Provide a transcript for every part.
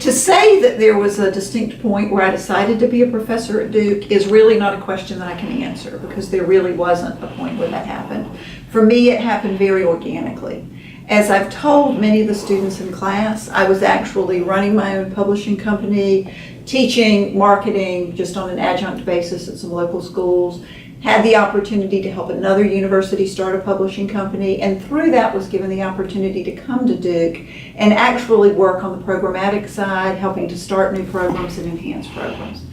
To say that there was a distinct point where I decided to be a professor at Duke is really not a question that I can answer, because there really wasn't a point where that happened. For me, it happened very organically. As I've told many of the students in class, I was actually running my own publishing company, teaching marketing just on an adjunct basis at some local schools, had the opportunity to help another university start a publishing company, and through that was given the opportunity to come to Duke and actually work on the programmatic side, helping to start new programs and enhance programs.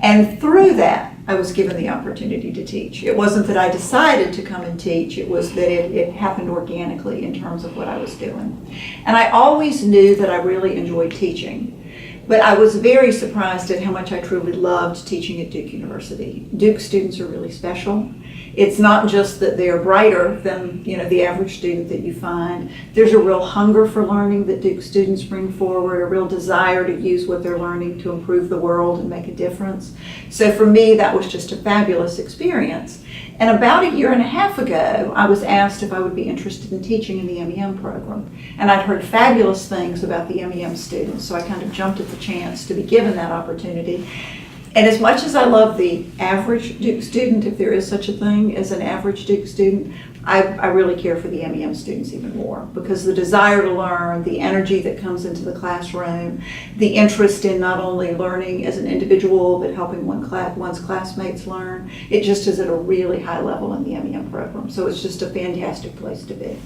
And through that, I was given the opportunity to teach. It wasn't that I decided to come and teach, it was that it happened organically in terms of what I was doing. And I always knew that I really enjoyed teaching. But I was very surprised at how much I truly loved teaching at Duke University. Duke students are really special. It's not just that they're brighter than the average student that you find. There's a real hunger for learning that Duke students bring forward, a real desire to use what they're learning to improve the world and make a difference. So for me, that was just a fabulous experience. And about 1.5 years ago, I was asked if I would be interested in teaching in the MEM program. And I'd heard fabulous things about the MEM students, so I kind of jumped at the chance to be given that opportunity. And as much as I love the average Duke student, if there is such a thing as an average Duke student, I really care for the MEM students even more, because the desire to learn, the energy that comes into the classroom, the interest in not only learning as an individual, but helping one's classmates learn, it just is at a really high level in the MEM program. So it's just a fantastic place to be.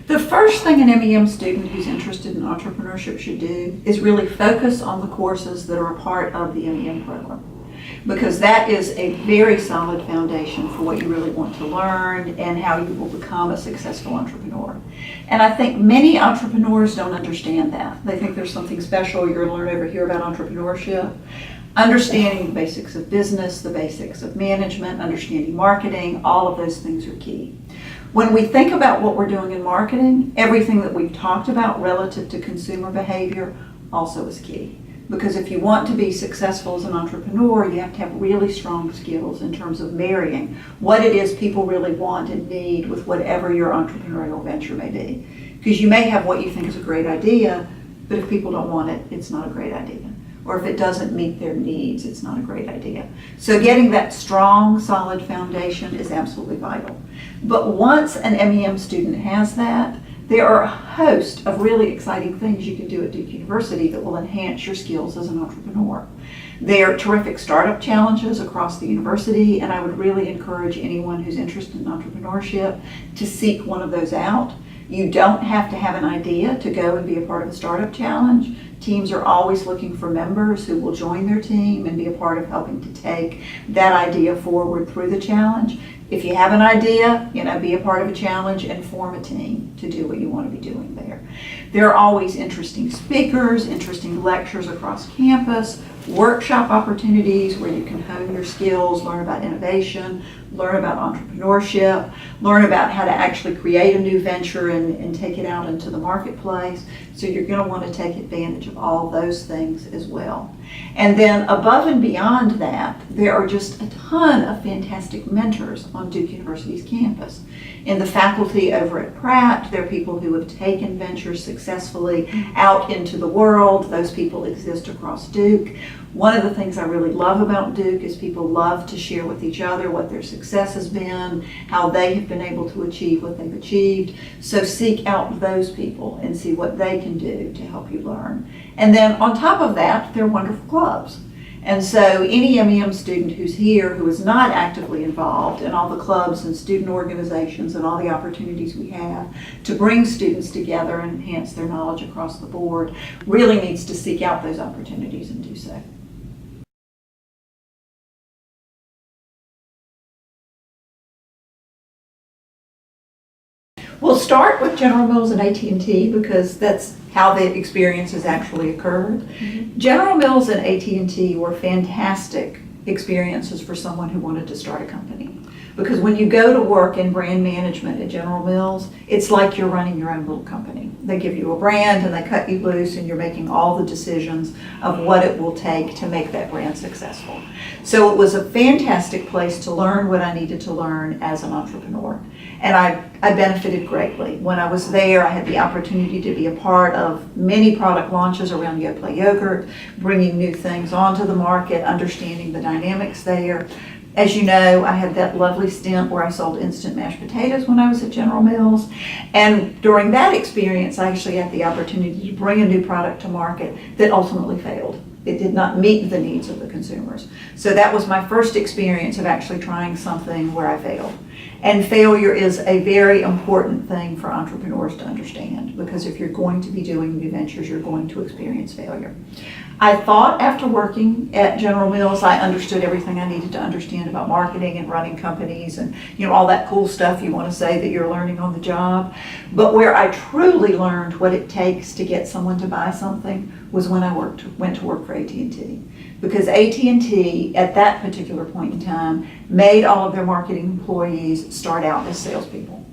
The first thing an MEM student who's interested in entrepreneurship should do is really focus on the courses that are a part of the MEM program, because that is a very solid foundation for what you really want to learn and how you will become a successful entrepreneur. And I think many entrepreneurs don't understand that. They think there's something special you're going to learn over here about entrepreneurship. Understanding the basics of business, the basics of management, understanding marketing, all of those things are key. When we think about what we're doing in marketing, everything that we've talked about relative to consumer behavior also is key. Because if you want to be successful as an entrepreneur, you have to have really strong skills in terms of marrying what it is people really want and need with whatever your entrepreneurial venture may be. Because you may have what you think is a great idea, but if people don't want it, it's not a great idea. Or if it doesn't meet their needs, it's not a great idea. So getting that strong, solid foundation is absolutely vital. But once an MEM student has that, there are a host of really exciting things you can do at Duke University that will enhance your skills as an entrepreneur. There are terrific startup challenges across the university, and I would really encourage anyone who's interested in entrepreneurship to seek one of those out. You don't have to have an idea to go and be a part of a startup challenge. Teams are always looking for members who will join their team and be a part of helping to take that idea forward through the challenge. If you have an idea, be a part of a challenge and form a team to do what you want to be doing there. There are always interesting speakers, interesting lectures across campus, workshop opportunities where you can hone your skills, learn about innovation, learn about entrepreneurship, learn about how to actually create a new venture and take it out into the marketplace. So you're going to want to take advantage of all those things as well. And then above and beyond that, there are just a ton of fantastic mentors on Duke University's campus. In the faculty over at Pratt, there are people who have taken ventures successfully out into the world. Those people exist across Duke. One of the things I really love about Duke is people love to share with each other what their success has been, how they have been able to achieve what they've achieved. So seek out those people and see what they can do to help you learn. And then on top of that, there are wonderful clubs. And so any MEM student who's here who is not actively involved in all the clubs and student organizations and all the opportunities we have to bring students together and enhance their knowledge across the board really needs to seek out those opportunities and do so. We'll start with General Mills and AT&T because that's how the experience has actually occurred. Mm-hmm. General Mills and AT&T were fantastic experiences for someone who wanted to start a company. Because when you go to work in brand management at General Mills, it's like you're running your own little company. They give you a brand and they cut you loose, and you're making all the decisions of what it will take to make that brand successful. So it was a fantastic place to learn what I needed to learn as an entrepreneur. And I benefited greatly. When I was there, I had the opportunity to be a part of many product launches around Yoplait yogurt, bringing new things onto the market, understanding the dynamics there. As you know, I had that lovely stint where I sold instant mashed potatoes when I was at General Mills. And during that experience, I actually had the opportunity to bring a new product to market that ultimately failed. It did not meet the needs of the consumers. So that was my first experience of actually trying something where I failed. And failure is a very important thing for entrepreneurs to understand, because if you're going to be doing new ventures, you're going to experience failure. I thought after working at General Mills, I understood everything I needed to understand about marketing and running companies and all that cool stuff you want to say that you're learning on the job. But where I truly learned what it takes to get someone to buy something was when I went to work for AT&T. Because AT&T, at that particular point in time, made all of their marketing employees start out as salespeople.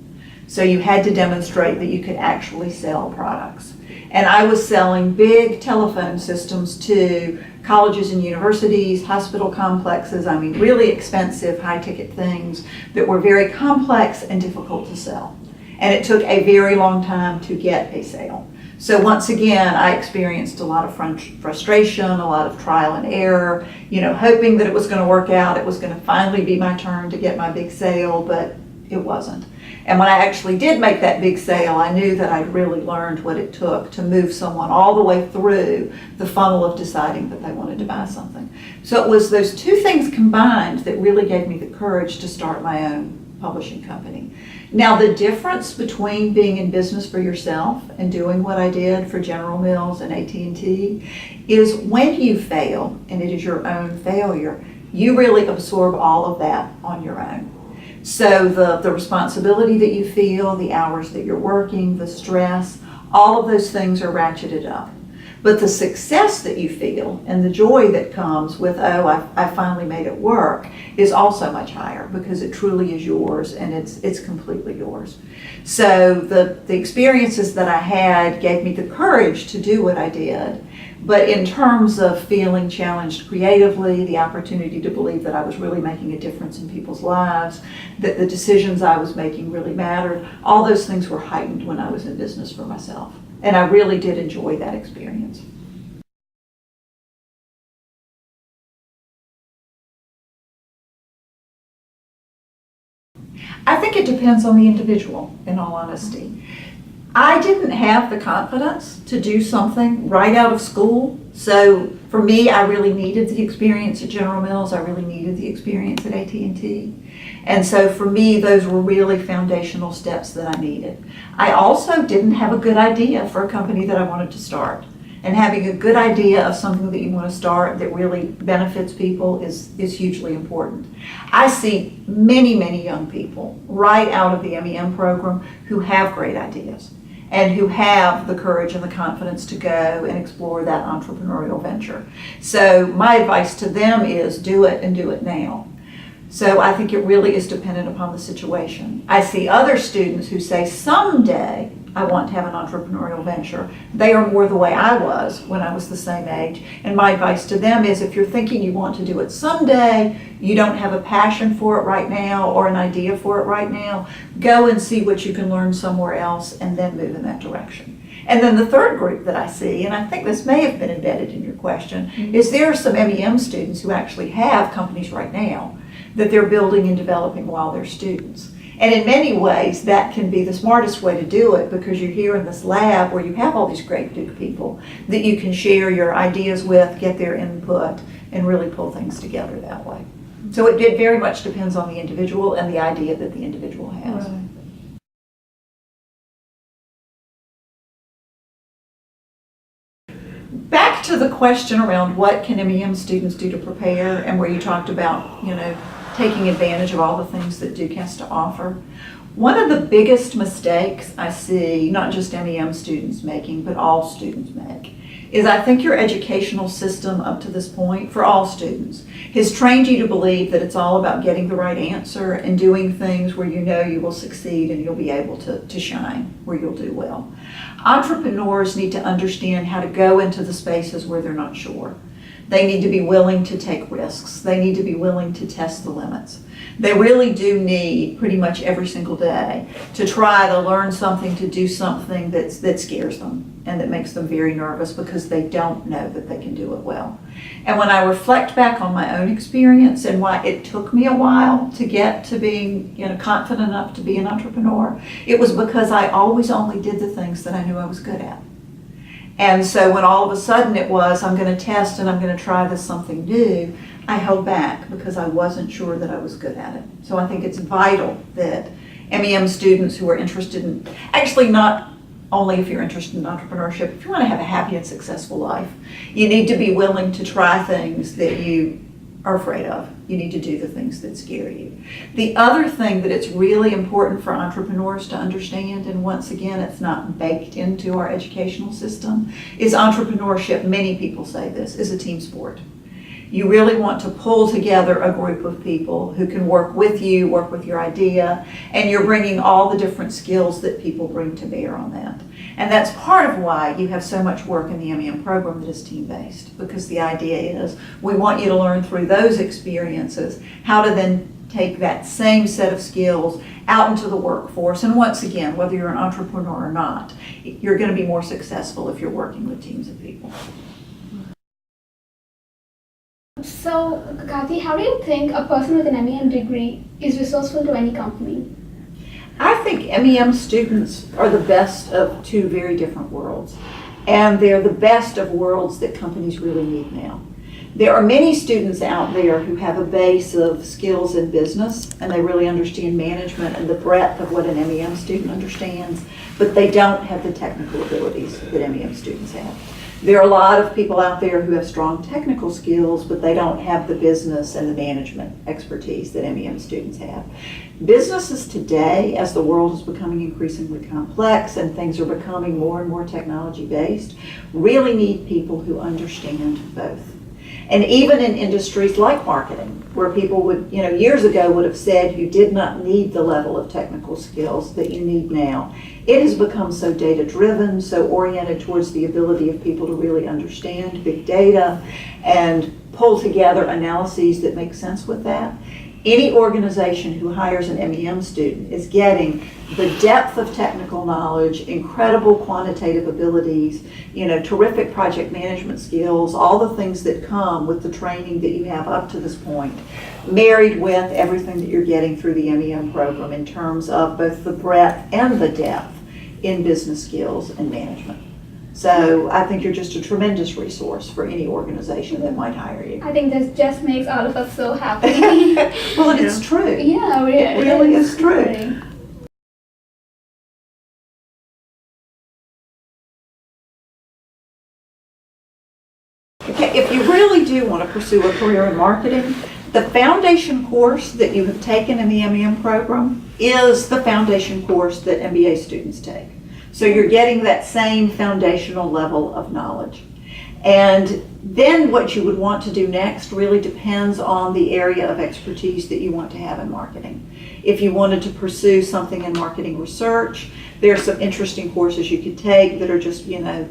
So you had to demonstrate that you could actually sell products. And I was selling big telephone systems to colleges and universities, hospital complexes, really expensive, high-ticket things that were very complex and difficult to sell. And it took a very long time to get a sale. So once again, I experienced a lot of frustration, a lot of trial and error, hoping that it was going to work out, it was going to finally be my turn to get my big sale, but it wasn't. And when I actually did make that big sale, I knew that I'd really learned what it took to move someone all the way through the funnel of deciding that they wanted to buy something. So it was those two things combined that really gave me the courage to start my own publishing company. Now, the difference between being in business for yourself and doing what I did for General Mills and AT&T is when you fail, and it is your own failure, you really absorb all of that on your own. So the responsibility that you feel, the hours that you're working, the stress, all of those things are ratcheted up. But the success that you feel and the joy that comes with, I finally made it work, is also much higher, because it truly is yours and it's completely yours. So the experiences that I had gave me the courage to do what I did. But in terms of feeling challenged creatively, the opportunity to believe that I was really making a difference in people's lives, that the decisions I was making really mattered, all those things were heightened when I was in business for myself. And I really did enjoy that experience. I think it depends on the individual, in all honesty. I didn't have the confidence to do something right out of school. So for me, I really needed the experience at General Mills. I really needed the experience at AT&T. And so for me, those were really foundational steps that I needed. I also didn't have a good idea for a company that I wanted to start. And having a good idea of something that you want to start that really benefits people is hugely important. I see many, many young people right out of the MEM program who have great ideas and who have the courage and the confidence to go and explore that entrepreneurial venture. So my advice to them is do it, and do it now. So I think it really is dependent upon the situation. I see other students who say someday I want to have an entrepreneurial venture. They are more the way I was when I was the same age. And my advice to them is, if you're thinking you want to do it someday, you don't have a passion for it right now or an idea for it right now, go and see what you can learn somewhere else and then move in that direction. And then the third group that I see, and I think this may have been embedded in your question, is there are some MEM students who actually have companies right now that they're building and developing while they're students. And in many ways, that can be the smartest way to do it, because you're here in this lab where you have all these great Duke people that you can share your ideas with, get their input, and really pull things together that way. So it very much depends on the individual and the idea that the individual has. Right. Back to the question around what can MEM students do to prepare, and where you talked about, taking advantage of all the things that Duke has to offer. One of the biggest mistakes I see, not just MEM students making, but all students make, is I think your educational system up to this point, for all students, has trained you to believe that it's all about getting the right answer and doing things where you know you will succeed and you'll be able to shine, where you'll do well. Entrepreneurs need to understand how to go into the spaces where they're not sure. They need to be willing to take risks. They need to be willing to test the limits. They really do need, pretty much every single day, to try to learn something, to do something that scares them and that makes them very nervous because they don't know that they can do it well. And when I reflect back on my own experience and why it took me a while to get to being confident enough to be an entrepreneur, it was because I always only did the things that I knew I was good at. And so when all of a sudden it was, I'm going to test and I'm going to try this something new, I held back because I wasn't sure that I was good at it. So I think it's vital that MEM students who are interested in, actually not only if you're interested in entrepreneurship, if you want to have a happy and successful life, you need to be willing to try things that you are afraid of. You need to do the things that scare you. The other thing that it's really important for entrepreneurs to understand, and once again, it's not baked into our educational system, is entrepreneurship, many people say this, is a team sport. You really want to pull together a group of people who can work with you, work with your idea, and you're bringing all the different skills that people bring to bear on that. And that's part of why you have so much work in the MEM program that is team-based, because the idea is we want you to learn through those experiences how to then take that same set of skills out into the workforce. And once again, whether you're an entrepreneur or not, you're going to be more successful if you're working with teams of people. So, Kathie, how do you think a person with an MEM degree is resourceful to any company? I think MEM students are the best of two very different worlds, and they're the best of worlds that companies really need now. There are many students out there who have a base of skills in business, and they really understand management and the breadth of what an MEM student understands, but they don't have the technical abilities that MEM students have. There are a lot of people out there who have strong technical skills, but they don't have the business and the management expertise that MEM students have. Businesses today, as the world is becoming increasingly complex and things are becoming more and more technology-based, really need people who understand both. And even in industries like marketing, where people would, years ago would have said you did not need the level of technical skills that you need now, it has become so data-driven, so oriented towards the ability of people to really understand big data and pull together analyses that make sense with that. Any organization who hires an MEM student is getting the depth of technical knowledge, incredible quantitative abilities, terrific project management skills, all the things that come with the training that you have up to this point, married with everything that you're getting through the MEM program in terms of both the breadth and the depth in business skills and management. So I think you're just a tremendous resource for any organization that might hire you. I think this just makes all of us so happy. Well, it's true. Yeah, it really is true. Okay, if you really do want to pursue a career in marketing, the foundation course that you have taken in the MEM program is the foundation course that MBA students take. So you're getting that same foundational level of knowledge. And then what you would want to do next really depends on the area of expertise that you want to have in marketing. If you wanted to pursue something in marketing research, there are some interesting courses you could take that are just,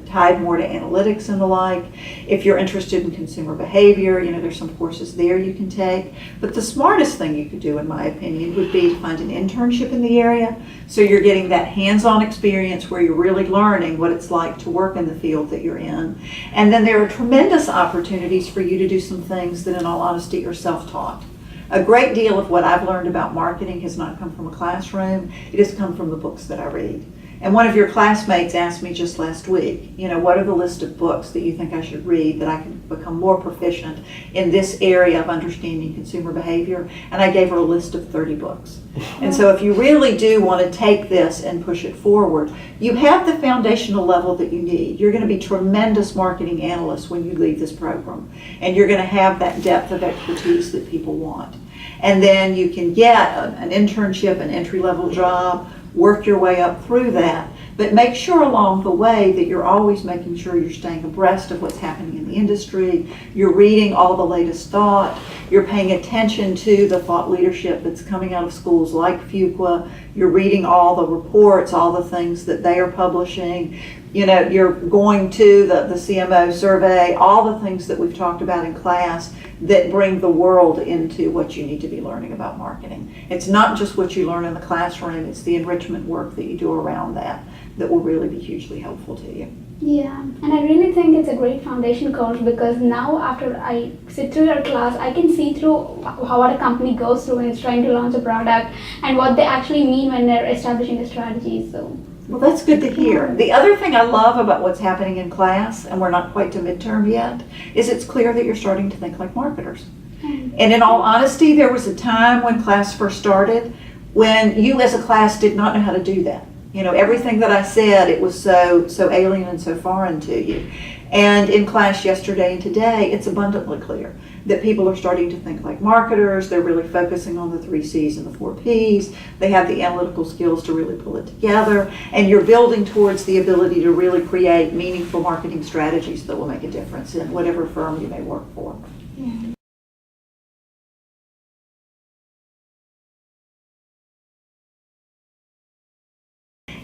tied more to analytics and the like. If you're interested in consumer behavior, there's some courses there you can take. But the smartest thing you could do, in my opinion, would be to find an internship in the area. So you're getting that hands-on experience where you're really learning what it's like to work in the field that you're in. And then there are tremendous opportunities for you to do some things that, in all honesty, are self-taught. A great deal of what I've learned about marketing has not come from a classroom. It has come from the books that I read. And one of your classmates asked me just last week, what are the list of books that you think I should read that I can become more proficient in this area of understanding consumer behavior? And I gave her a list of 30 books. And so if you really do want to take this and push it forward, you have the foundational level that you need. You're going to be tremendous marketing analysts when you leave this program. And you're going to have that depth of expertise that people want. And then you can get an internship, an entry-level job, work your way up through that. But make sure along the way that you're always making sure you're staying abreast of what's happening in the industry, you're reading all the latest thought, you're paying attention to the thought leadership that's coming out of schools like Fuqua, you're reading all the reports, all the things that they are publishing, you're going to the CMO survey, all the things that we've talked about in class that bring the world into what you need to be learning about marketing. It's not just what you learn in the classroom, it's the enrichment work that you do around that will really be hugely helpful to you. Yeah, and I really think it's a great foundation course because now after I sit through your class, I can see through what a company goes through when it's trying to launch a product and what they actually mean when they're establishing a strategy. So. Well, that's good to hear. The other thing I love about what's happening in class, and we're not quite to midterm yet, is it's clear that you're starting to think like marketers. And in all honesty, there was a time when class first started when you as a class did not know how to do that. Everything that I said, it was so alien and so foreign to you. And in class yesterday and today, it's abundantly clear that people are starting to think like marketers. They're really focusing on the 3 C's and the 4 P's. They have the analytical skills to really pull it together. And you're building towards the ability to really create meaningful marketing strategies that will make a difference in whatever firm you may work for. Yeah.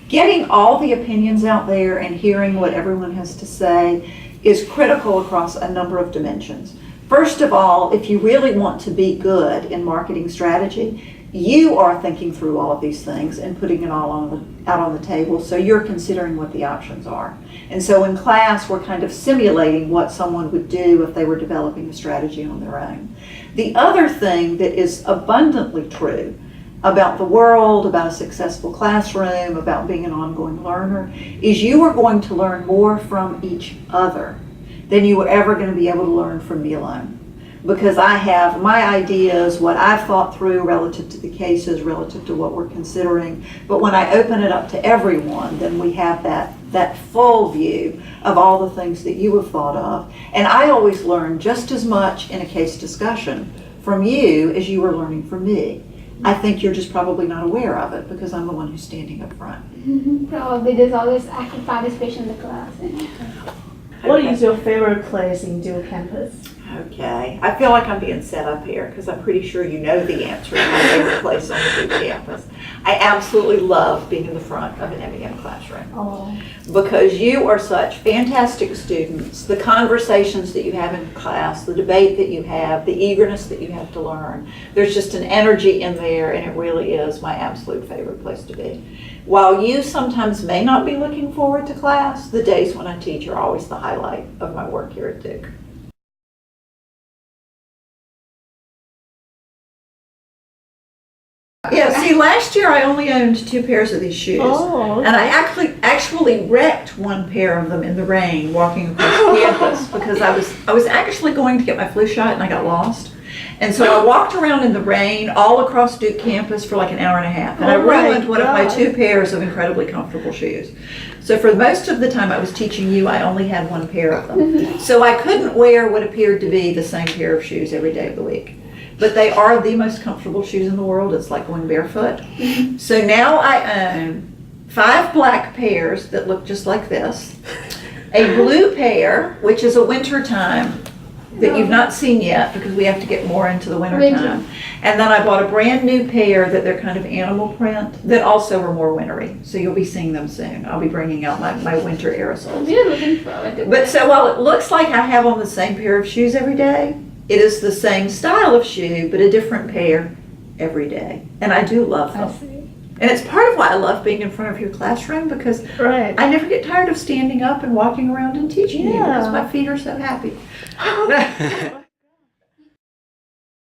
Getting all the opinions out there and hearing what everyone has to say is critical across a number of dimensions. First of all, if you really want to be good in marketing strategy, you are thinking through all of these things and putting it all out on the table, so you're considering what the options are. And so in class, we're kind of simulating what someone would do if they were developing a strategy on their own. The other thing that is abundantly true about the world, about a successful classroom, about being an ongoing learner, is you are going to learn more from each other than you were ever going to be able to learn from me alone. Because I have my ideas, what I've thought through relative to the cases, relative to what we're considering. But when I open it up to everyone, then we have that full view of all the things that you have thought of. And I always learn just as much in a case discussion from you as you are learning from me. I think you're just probably not aware of it because I'm the one who's standing up front. Probably there's always active participation in the class. What is your favorite place in Duke campus? Okay, I feel like I'm being set up here because I'm pretty sure you know the answer to my favorite place on the Duke campus. I absolutely love being in the front of an MEM classroom. Oh. Because you are such fantastic students, the conversations that you have in class, the debate that you have, the eagerness that you have to learn, there's just an energy in there, and it really is my absolute favorite place to be. While you sometimes may not be looking forward to class, the days when I teach are always the highlight of my work here at Duke. Yeah, see, last year I only owned 2 pairs of these shoes. Oh, okay. And I actually wrecked 1 pair of them in the rain walking across campus because I was actually going to get my flu shot and I got lost. And so I walked around in the rain all across Duke campus for like an hour and a half. And I ruined one of my 2 pairs of incredibly comfortable shoes. So for most of the time I was teaching you, I only had 1 pair of them. So I couldn't wear what appeared to be the same pair of shoes every day of the week. But they are the most comfortable shoes in the world. It's like going barefoot. So now I own 5 black pairs that look just like this, a blue pair, which is a winter time that you've not seen yet because we have to get more into the winter time. And then I bought a brand new pair that they're kind of animal print that also are more wintry. So you'll be seeing them soon. I'll be bringing out my winter aerosols. We're looking forward to it. But so while it looks like I have on the same pair of shoes every day, it is the same style of shoe, but a different pair every day. And I do love them. I see. And it's part of why I love being in front of your classroom because Right. I never get tired of standing up and walking around and teaching you because my feet are so happy.